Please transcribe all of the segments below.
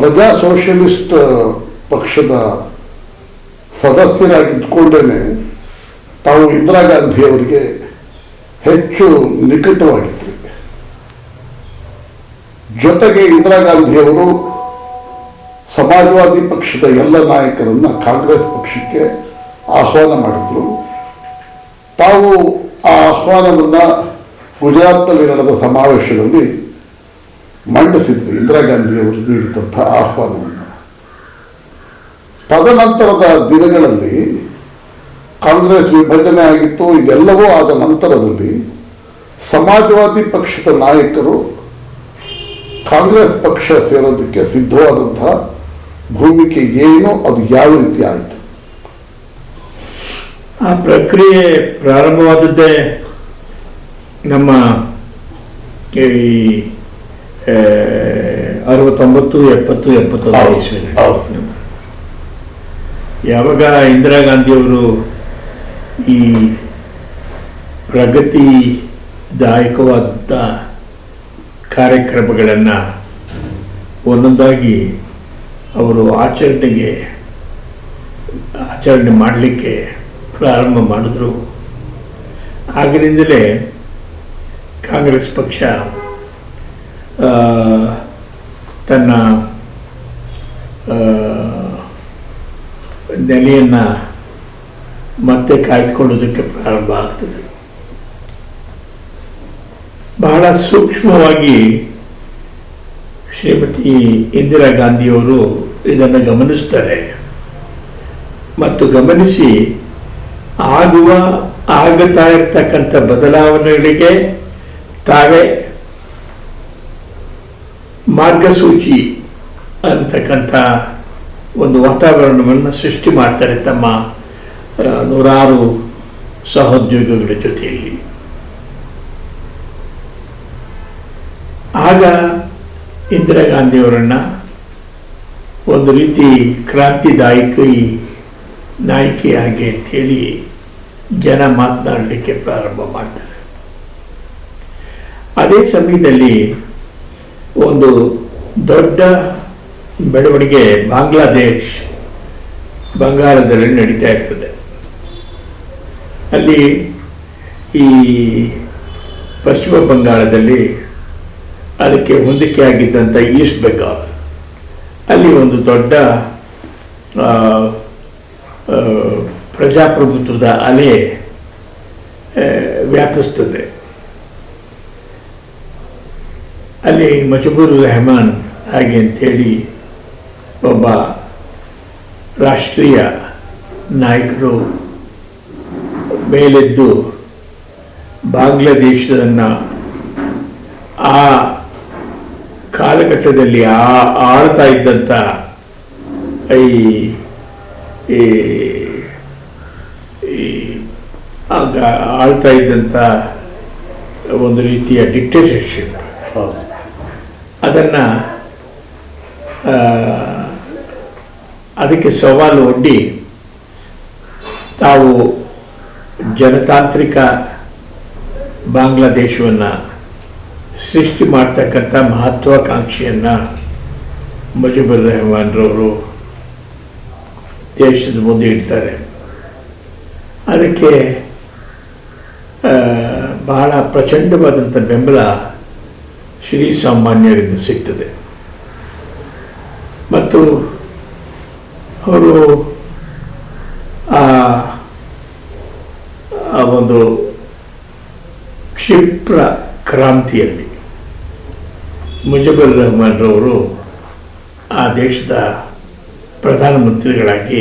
ಪ್ರಜಾ ಸೋಷಲಿಸ್ಟ್ ಪಕ್ಷದ ಸದಸ್ಯರಾಗಿದ್ದುಕೊಂಡೇ ತಾವು ಇಂದಿರಾ ಗಾಂಧಿಯವರಿಗೆ ಹೆಚ್ಚು ನಿಕಟವಾಗಿದ್ದರು. ಜೊತೆಗೆ ಇಂದಿರಾ ಗಾಂಧಿಯವರು ಸಮಾಜವಾದಿ ಪಕ್ಷದ ಎಲ್ಲ ನಾಯಕರನ್ನು ಕಾಂಗ್ರೆಸ್ ಪಕ್ಷಕ್ಕೆ ಆಹ್ವಾನ ಮಾಡಿದರು. ತಾವು ಆ ಆಹ್ವಾನವನ್ನು ಗುಜರಾತ್ನಲ್ಲಿ ನಡೆದ ಸಮಾವೇಶದಲ್ಲಿ ಮಂಡಿಸಿದ್ರು, ಇಂದಿರಾ ಗಾಂಧಿಯವರು ನೀಡಿದಂಥ ಆಹ್ವಾನವನ್ನು. ತದನಂತರದ ದಿನಗಳಲ್ಲಿ ಕಾಂಗ್ರೆಸ್ ವಿಭಜನೆ ಆಗಿತ್ತು. ಇದೆಲ್ಲವೂ ಆದ ನಂತರದಲ್ಲಿ ಸಮಾಜವಾದಿ ಪಕ್ಷದ ನಾಯಕರು ಕಾಂಗ್ರೆಸ್ ಪಕ್ಷ ಸೇರೋದಕ್ಕೆ ಸಿದ್ಧವಾದಂತಹ ಭೂಮಿಕೆ ಏನು, ಅದು ಯಾವ ರೀತಿ ಆಯಿತು? ಆ ಪ್ರಕ್ರಿಯೆ ಪ್ರಾರಂಭವಾದದ್ದೇ ನಮ್ಮ ಈ 69, 70, 71 ಇಸ್ವಿನಲ್ಲಿ. ಯಾವಾಗ ಇಂದಿರಾ ಗಾಂಧಿಯವರು ಈ ಪ್ರಗತಿದಾಯಕವಾದಂಥ ಕಾರ್ಯಕ್ರಮಗಳನ್ನು ಒಂದೊಂದಾಗಿ ಅವರು ಆಚರಣೆ ಮಾಡಲಿಕ್ಕೆ ಪ್ರಾರಂಭ ಮಾಡಿದ್ರು, ಆಗಿನಿಂದಲೇ ಕಾಂಗ್ರೆಸ್ ಪಕ್ಷ ತನ್ನ ನೆಲೆಯನ್ನು ಮತ್ತೆ ಕಾಯ್ದುಕೊಳ್ಳೋದಕ್ಕೆ ಪ್ರಾರಂಭ ಆಗ್ತದೆ. ಬಹಳ ಸೂಕ್ಷ್ಮವಾಗಿ ಶ್ರೀಮತಿ ಇಂದಿರಾ ಗಾಂಧಿಯವರು ಇದನ್ನು ಗಮನಿಸ್ತಾರೆ ಮತ್ತು ಗಮನಿಸಿ ಆಗುತ್ತಾ ಇರ್ತಕ್ಕಂಥ ಬದಲಾವಣೆಗಳಿಗೆ ತಾವೇ ಮಾರ್ಗಸೂಚಿ ಅಂತಕ್ಕಂಥ ಒಂದು ವಾತಾವರಣವನ್ನು ಸೃಷ್ಟಿ ಮಾಡ್ತಾರೆ ತಮ್ಮ ನೂರಾರು ಸಹೋದ್ಯೋಗಿಗಳ ಜೊತೆಯಲ್ಲಿ. ಆಗ ಇಂದಿರಾ ಗಾಂಧಿಯವರನ್ನು ಒಂದು ರೀತಿ ಕ್ರಾಂತಿದಾಯಕಿ ನಾಯಕಿಯಾಗಿ ಅಂತೇಳಿ ಜನ ಮಾತನಾಡಲಿಕ್ಕೆ ಪ್ರಾರಂಭ ಮಾಡ್ತಾರೆ. ಅದೇ ಸಮಯದಲ್ಲಿ ಒಂದು ದೊಡ್ಡ ಬೆಳವಣಿಗೆ ಬಂಗಾಳದಲ್ಲಿ ನಡೀತಾ ಇರ್ತದೆ. ಅಲ್ಲಿ ಈ ಪಶ್ಚಿಮ ಬಂಗಾಳದಲ್ಲಿ ಅದಕ್ಕೆ ಹೊಂದಿಕೆ ಆಗಿದ್ದಂಥ ಈಸ್ಟ್ ಬೆಂಗಾಲ್ ಅಲ್ಲಿ ಒಂದು ದೊಡ್ಡ ಪ್ರಜಾಪ್ರಭುತ್ವದ ಅಲೆ ವ್ಯಾಪಿಸ್ತದೆ. ಅಲ್ಲಿ ಮುಜಿಬುರ್ ರೆಹಮಾನ್ ಹಾಗೆ ಅಂಥೇಳಿ ಒಬ್ಬ ರಾಷ್ಟ್ರೀಯ ನಾಯಕರು ಮೇಲೆದ್ದು ಬಾಂಗ್ಲಾದೇಶವನ್ನು ಆ ಕಾಲಘಟ್ಟದಲ್ಲಿ ಆಳ್ತಾ ಇದ್ದಂಥ ಆಳ್ತಾ ಇದ್ದಂಥ ಒಂದು ರೀತಿಯ ಡಿಕ್ಟೇಟರ್ಶಿಪ್ ಅದನ್ನು ಅದಕ್ಕೆ ಸವಾಲು ಒಡ್ಡಿ ತಾವು ಜನತಾಂತ್ರಿಕ ಬಾಂಗ್ಲಾದೇಶವನ್ನು ಸೃಷ್ಟಿ ಮಾಡ್ತಕ್ಕಂಥ ಮಹತ್ವಾಕಾಂಕ್ಷೆಯನ್ನು ಮುಜಿಬುರ್ ರೆಹಮಾನ್ರವರು ದೇಶದ ಮುಂದೆ ಇಡ್ತಾರೆ. ಅದಕ್ಕೆ ಬಹಳ ಪ್ರಚಂಡವಾದಂಥ ಬೆಂಬಲ ಶ್ರೀ ಸಾಮಾನ್ಯರಿಂದ ಸಿಗ್ತದೆ ಮತ್ತು ಅವರು ಆ ಒಂದು ಕ್ಷಿಪ್ರ ಕ್ರಾಂತಿಯಲ್ಲಿ ಮುಜಿಬುರ್ ರೆಹಮಾನ್ರವರು ಆ ದೇಶದ ಪ್ರಧಾನಮಂತ್ರಿಗಳಾಗಿ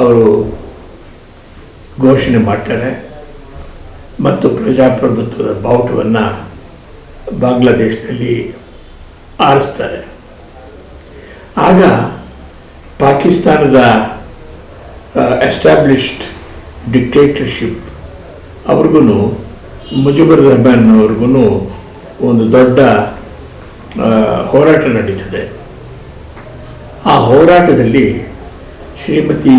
ಅವರು ಘೋಷಣೆ ಮಾಡ್ತಾರೆ ಮತ್ತು ಪ್ರಜಾಪ್ರಭುತ್ವದ ಬಾವುಟವನ್ನು ಬಾಂಗ್ಲಾದೇಶದಲ್ಲಿ ಆರಿಸ್ತಾರೆ. ಆಗ ಪಾಕಿಸ್ತಾನದ ಎಸ್ಟಾಬ್ಲಿಷ್ಡ್ ಡಿಕ್ಟೇಟರ್ಶಿಪ್ ಅವ್ರಿಗೂ ಮುಜಿಬುರ್ ರೆಹಮಾನ್ ಅವ್ರಿಗೂ ಒಂದು ದೊಡ್ಡ ಹೋರಾಟ ನಡೀತದೆ. ಆ ಹೋರಾಟದಲ್ಲಿ ಶ್ರೀಮತಿ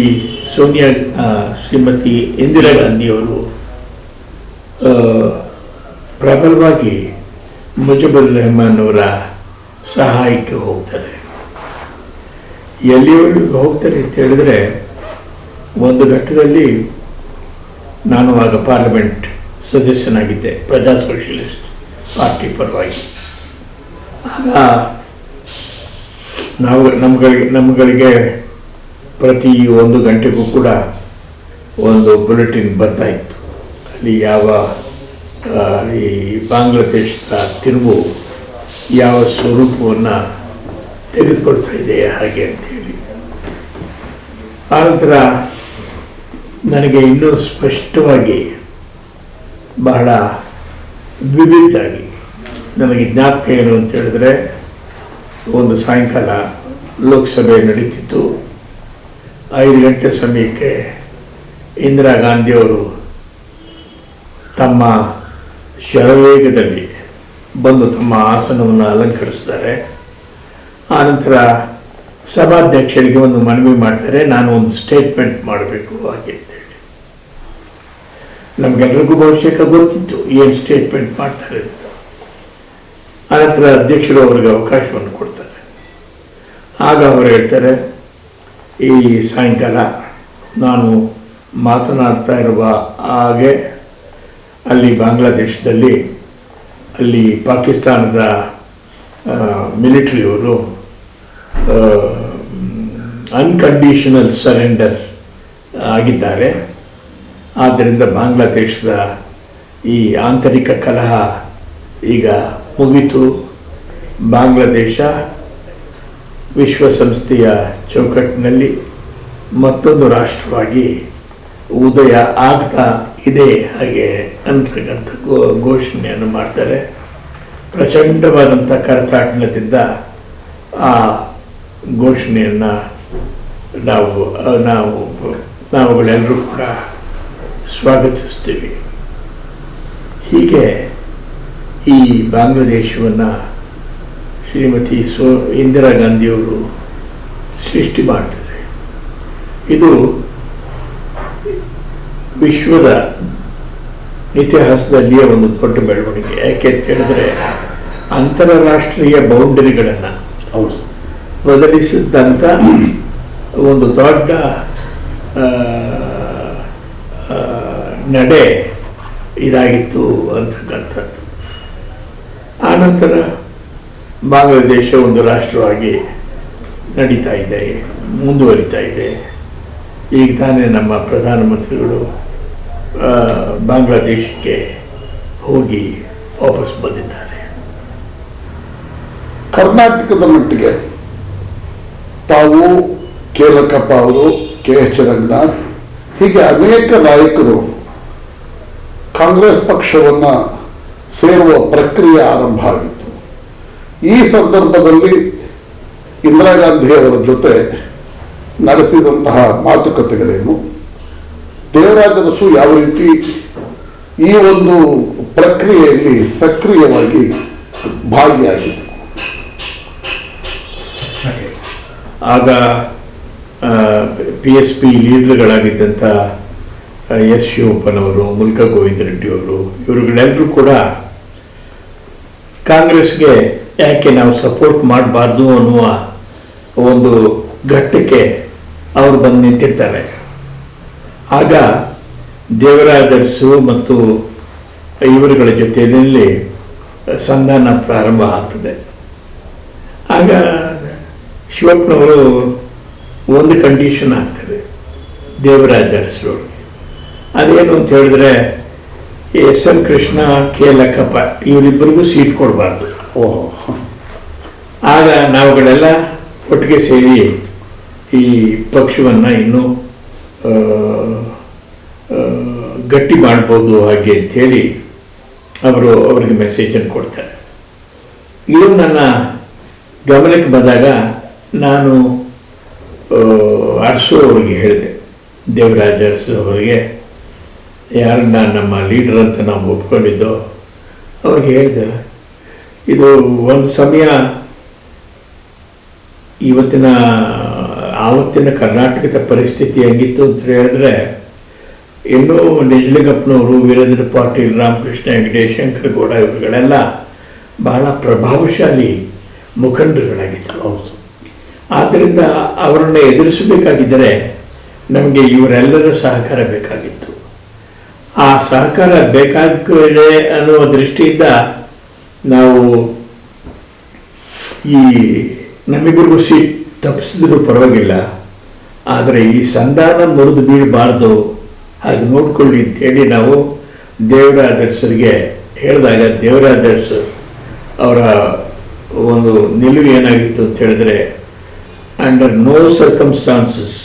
ಇಂದಿರಾ ಗಾಂಧಿಯವರು ಪ್ರಬಲವಾಗಿ ಮುಜಿಬುರ್ ರೆಹಮಾನ್ ಅವರ ಸಹಾಯಕ್ಕೆ ಹೋಗ್ತಾರೆ. ಎಲ್ಲಿವರೆಗೂ ಹೋಗ್ತಾರೆ ಅಂತ ಹೇಳಿದ್ರೆ, ಒಂದು ಘಟ್ಟದಲ್ಲಿ ನಾನು ಆಗ ಪಾರ್ಲಿಮೆಂಟ್ ಸದಸ್ಯನಾಗಿದ್ದೆ, ಪ್ರಜಾ ಸೋಷಿಯಲಿಸ್ಟ್ ಪಾರ್ಟಿ ಪರವಾಗಿ. ಆಗ ನಮ್ಮಗಳಿಗೆ ಪ್ರತಿ 1 ಗಂಟೆಗೂ ಕೂಡ ಒಂದು ಬುಲೆಟಿನ್ ಬರ್ತಾ ಇತ್ತು. ಅಲ್ಲಿ ಯಾವ ಈ ಬಾಂಗ್ಲಾದೇಶದ ತಿರುವು ಯಾವ ಸ್ವರೂಪವನ್ನು ತೆಗೆದುಕೊಳ್ತಾ ಇದೆ ಹಾಗೆ ಅಂಥೇಳಿ. ಆನಂತರ ನನಗೆ ಇನ್ನೂ ಸ್ಪಷ್ಟವಾಗಿ ಬಹಳ ವಿವಿಧಾಗಿ ನನಗೆ ಜ್ಞಾಪಕ ಏನು ಅಂತ ಹೇಳಿದ್ರೆ, ಒಂದು ಸಾಯಂಕಾಲ ಲೋಕಸಭೆ ನಡೀತಿತ್ತು. 5 ಗಂಟೆ ಸಮಯಕ್ಕೆ ಇಂದಿರಾ ಗಾಂಧಿಯವರು ತಮ್ಮ ಶರವೇಗದಲ್ಲಿ ಬಂದು ತಮ್ಮ ಆಸನವನ್ನು ಅಲಂಕರಿಸ್ತಾರೆ. ಆನಂತರ ಸಭಾಧ್ಯಕ್ಷರಿಗೆ ಒಂದು ಮನವಿ ಮಾಡ್ತಾರೆ, ನಾನು ಒಂದು ಸ್ಟೇಟ್ಮೆಂಟ್ ಮಾಡಬೇಕು ಹಾಗೆ ಅಂತೇಳಿ. ನಮಗೆಲ್ಲರಿಗೂ ಬಹುಶಃ ಗೊತ್ತಿತ್ತು ಏನು ಸ್ಟೇಟ್ಮೆಂಟ್ ಮಾಡ್ತಾರೆ ಅಂತ. ಆನಂತರ ಅಧ್ಯಕ್ಷರು ಅವರಿಗೆ ಅವಕಾಶವನ್ನು ಕೊಡ್ತಾರೆ. ಆಗ ಅವರು ಹೇಳ್ತಾರೆ, ಈ ಸಾಯಂಕಾಲ ನಾನು ಮಾತನಾಡ್ತಾ ಇರುವ ಹಾಗೆ ಅಲ್ಲಿ ಬಾಂಗ್ಲಾದೇಶದಲ್ಲಿ ಅಲ್ಲಿ ಪಾಕಿಸ್ತಾನದ ಮಿಲಿಟರಿಯವರು ಅನ್ಕಂಡೀಷನಲ್ ಸರೆಂಡರ್ ಆಗಿದ್ದಾರೆ. ಆದ್ದರಿಂದ ಬಾಂಗ್ಲಾದೇಶದ ಈ ಆಂತರಿಕ ಕಲಹ ಈಗ ಮುಗಿತು. ಬಾಂಗ್ಲಾದೇಶ ವಿಶ್ವಸಂಸ್ಥೆಯ ಚೌಕಟ್ಟಿನಲ್ಲಿ ಮತ್ತೊಂದು ರಾಷ್ಟ್ರವಾಗಿ ಉದಯ ಆಗ್ತಾ ಇದೆ ಹಾಗೆ ಅಂತಕ್ಕಂಥ ಘೋಷಣೆಯನ್ನು ಮಾಡ್ತಾರೆ. ಪ್ರಚಂಡವಾದಂಥ ಕರತಾಟನದಿಂದ ಆ ಘೋಷಣೆಯನ್ನು ನಾವುಗಳೆಲ್ಲರೂ ಕೂಡ ಸ್ವಾಗತಿಸ್ತೀವಿ. ಹೀಗೆ ಈ ಬಾಂಗ್ಲಾದೇಶವನ್ನು ಶ್ರೀಮತಿ ಇಂದಿರಾ ಗಾಂಧಿಯವರು ಸೃಷ್ಟಿ ಮಾಡ್ತಾರೆ. ಇದು ವಿಶ್ವದ ಇತಿಹಾಸದಲ್ಲಿಯೇ ಒಂದು ದೊಡ್ಡ ಬೆಳವಣಿಗೆ. ಯಾಕೆ ಅಂತ ಹೇಳಿದ್ರೆ, ಅಂತಾರಾಷ್ಟ್ರೀಯ ಬೌಂಡರಿಗಳನ್ನು ಬದಲಿಸಿದಂಥ ಒಂದು ದೊಡ್ಡ ನಡೆ ಇದಾಗಿತ್ತು ಅಂತಕ್ಕಂಥದ್ದು. ಆನಂತರ ಬಾಂಗ್ಲಾದೇಶ ಒಂದು ರಾಷ್ಟ್ರವಾಗಿ ನಡೀತಾ ಇದೆ, ಮುಂದುವರಿತಾ ಇದೆ. ಈಗ ತಾನೇ ನಮ್ಮ ಪ್ರಧಾನಮಂತ್ರಿಗಳು ಬಾಂಗ್ಲಾದೇಶಕ್ಕೆ ಹೋಗಿ ವಾಪಸ್ ಬಂದಿದ್ದಾರೆ. ಕರ್ನಾಟಕದ ಮಟ್ಟಿಗೆ ತಾವು, ಕೇಲಕಪ್ಪ ಅವರು, KH ರಂಗನಾಥ್ ಹೀಗೆ ಅನೇಕ ನಾಯಕರು ಕಾಂಗ್ರೆಸ್ ಪಕ್ಷವನ್ನು ಸೇರುವ ಪ್ರಕ್ರಿಯೆ ಆರಂಭ ಆಗಿತ್ತು. ಈ ಸಂದರ್ಭದಲ್ಲಿ ಇಂದಿರಾ ಗಾಂಧಿಯವರ ಜೊತೆ ನಡೆಸಿದಂತಹ ಮಾತುಕತೆಗಳೇನು, ದೇವರಾಜ ಅರಸು ಯಾವ ರೀತಿ ಈ ಒಂದು ಪ್ರಕ್ರಿಯೆಯಲ್ಲಿ ಸಕ್ರಿಯವಾಗಿ ಭಾಗಿಯಾಗಿತ್ತು? ಆಗ PSP ಲೀಡರ್ಗಳಾಗಿದ್ದಂಥ S. ಶಿವಪ್ಪನವರು, ಮುಲ್ಕ ಗೋವಿಂದ ರೆಡ್ಡಿಯವರು, ಇವರುಗಳೆಲ್ಲರೂ ಕೂಡ ಕಾಂಗ್ರೆಸ್ಗೆ ಯಾಕೆ ನಾವು ಸಪೋರ್ಟ್ ಮಾಡಬಾರ್ದು ಅನ್ನುವ ಒಂದು ಘಟ್ಟಕ್ಕೆ ಅವರು ಬಂದು ನಿಂತಿರ್ತಾರೆ. ಆಗ ದೇವರಾಜ ಅರಸು ಮತ್ತು ಇವರುಗಳ ಜೊತೆಯಲ್ಲಿ ಸಂಧಾನ ಪ್ರಾರಂಭ ಆಗ್ತದೆ. ಆಗ ಶಿವಪ್ಪನವರು ಒಂದು ಕಂಡೀಷನ್ ಆಗ್ತದೆ ದೇವರಾಜ ಅರಸರವ್ರಿಗೆ. ಅದೇನು ಅಂತ ಹೇಳಿದ್ರೆ, SM ಕೃಷ್ಣ, KLಕ್ಕಪ್ಪ ಇವರಿಬ್ಬರಿಗೂ ಸೀಟ್ ಕೊಡಬಾರ್ದು. ಆಗ ನಾವುಗಳೆಲ್ಲ ಒಟ್ಟಿಗೆ ಸೇರಿ ಈ ಪಕ್ಷವನ್ನು ಇನ್ನೂ ಗಟ್ಟಿ ಮಾಡ್ಬೋದು ಹಾಗೆ ಅಂಥೇಳಿ ಅವರಿಗೆ ಮೆಸೇಜನ್ನು ಕೊಡ್ತಾರೆ. ಇದು ನನ್ನ ಗಮನಕ್ಕೆ ಬಂದಾಗ ನಾನು ಅರಸು ಅವರಿಗೆ ಹೇಳಿದೆ, ದೇವರಾಜ ಅರಸು ಅವರಿಗೆ, ಯಾರನ್ನ ನಮ್ಮ ಲೀಡರ್ ಅಂತ ನಾವು ಒಪ್ಕೊಂಡಿದ್ದೋ ಅವ್ರಿಗೆ ಹೇಳಿದೆ, ಇದು ಒಂದು ಸಮಯ ಆವತ್ತಿನ ಕರ್ನಾಟಕದ ಪರಿಸ್ಥಿತಿ ಹೆಂಗಿತ್ತು ಅಂತ ಹೇಳಿದ್ರೆ, ಇನ್ನೂ ನಿಜಲಿಂಗಪ್ಪನವರು, ವೀರೇಂದ್ರ ಪಾಟೀಲ್, ರಾಮಕೃಷ್ಣ ಹೆಗಡೆ, ಶಂಕರಗೌಡ ಇವರುಗಳೆಲ್ಲ ಬಹಳ ಪ್ರಭಾವಶಾಲಿ ಮುಖಂಡರುಗಳಾಗಿದ್ದರು. ಹೌದು. ಆದ್ದರಿಂದ ಅವರನ್ನು ಎದುರಿಸಬೇಕಾಗಿದ್ದರೆ ನಮಗೆ ಇವರೆಲ್ಲರ ಸಹಕಾರ ಬೇಕಾಗಿತ್ತು. ಆ ಸಹಕಾರ ಬೇಕಾಗಿದೆ ಅನ್ನುವ ದೃಷ್ಟಿಯಿಂದ ನಾವು ಈ ನಮ್ಮಿಬ್ಬರಿಗೂ ಸೀಟ್ ತಪ್ಪಿಸಿದ್ರೂ ಪರವಾಗಿಲ್ಲ, ಆದರೆ ಈ ಸಂಧಾನ ಮುರಿದು ಬೀಳಬಾರ್ದು, ಹಾಗೆ ನೋಡ್ಕೊಳ್ಳಿ ಅಂತೇಳಿ ನಾವು ದೇವರಾಜರ್ಸರಿಗೆ ಹೇಳಿದಾಗ ದೇವರಾಜರ್ಸ್ ಅವರ ಒಂದು ನಿಲುವು ಏನಾಗಿತ್ತು ಅಂತ ಹೇಳಿದ್ರೆ, under no circumstances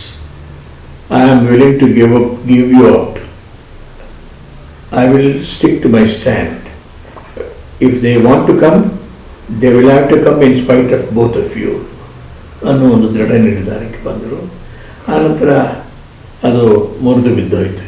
I am willing to give you up. I will stick to my stand. If they want to come, they will have to come in spite of both of you. ಅನ್ನೋ ಒಂದು ದೃಢ ನಿರ್ಧಾರಕ್ಕೆ ಬಂದರು. ಆನಂತರ ಅದು ಮುರಿದು ಬಿದ್ದೋಯ್ತು.